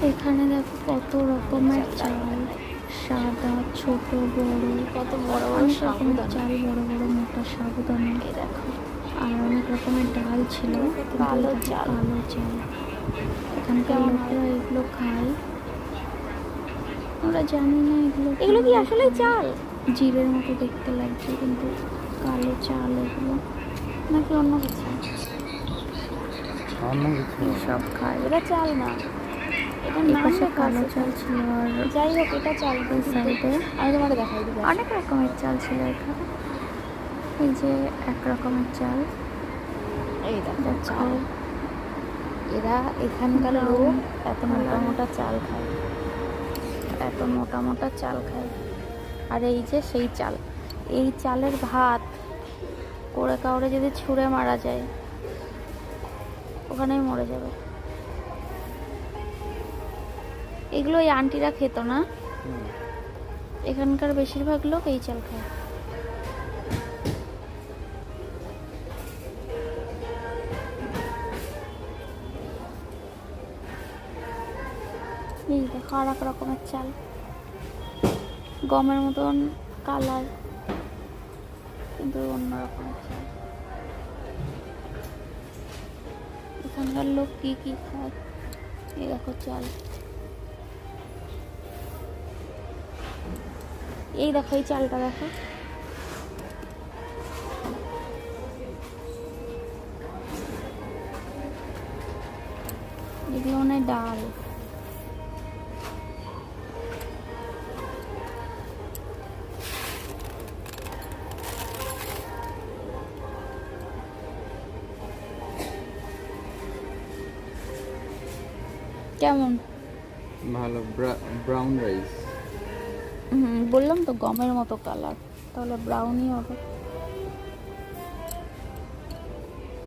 এখানে দেখো কত রকমের চাল, সাদা ছোট বড়, কত বড় বড় অনেক রকমের সাবুদানা। চাল, বড় বড় মোটা সাবুদানা। এই দেখো আর অনেক রকমের ডাল ছিল, কিন্তু কালো দেখো চাল। কালো চাল। এখানকার কেমন লোকরা এগুলো খায়। আমরা জানি না এগুলো এগুলো কি কিভাবে আসলে খায়। চাল? জিরের মতো দেখতে লাগছে, কিন্তু কালো চাল এগুলো, নাকি অন্য কিছু? অন্য কিছু সব খায়। এটা চাল না, এটা এই নাম পাশে লেখা কালো আছে। চাল ছিল, আর যাই হোক এটা চাল। ওই সাইডে আমি তোমাকে দেখাই দিবো। অনেক রকমের চাল ছিল এখানে। এই যে এক রকমের চাল, এই দেখো দেখো চাল। এরা এখানকার Brown লোক এত মোটা colour। মোটা চাল খায়, এত মোটা মোটা চাল খায়। আর এই যে সেই চাল, এই চালের ভাত করে কাউরে যদি ছুঁড়ে মারা যায় ওখানেই মরে যাবে। এগুলো এই আন্টিরা খেত না, এখানকার বেশিরভাগ লোক এই চাল খায়। এই দেখো আর এক রকমের চাল, গমের মতন কালার, কিন্তু অন্য রকমের চাল। এখানকার লোক কি কি খায়, এই দেখো চাল। এই দেখো এই চালটা দেখো, এগুলো মানে ডাল। কেমন? ভালো। Brown rice. বললাম তো গমের মতো কালার, তাহলে ব্রাউনই হবে।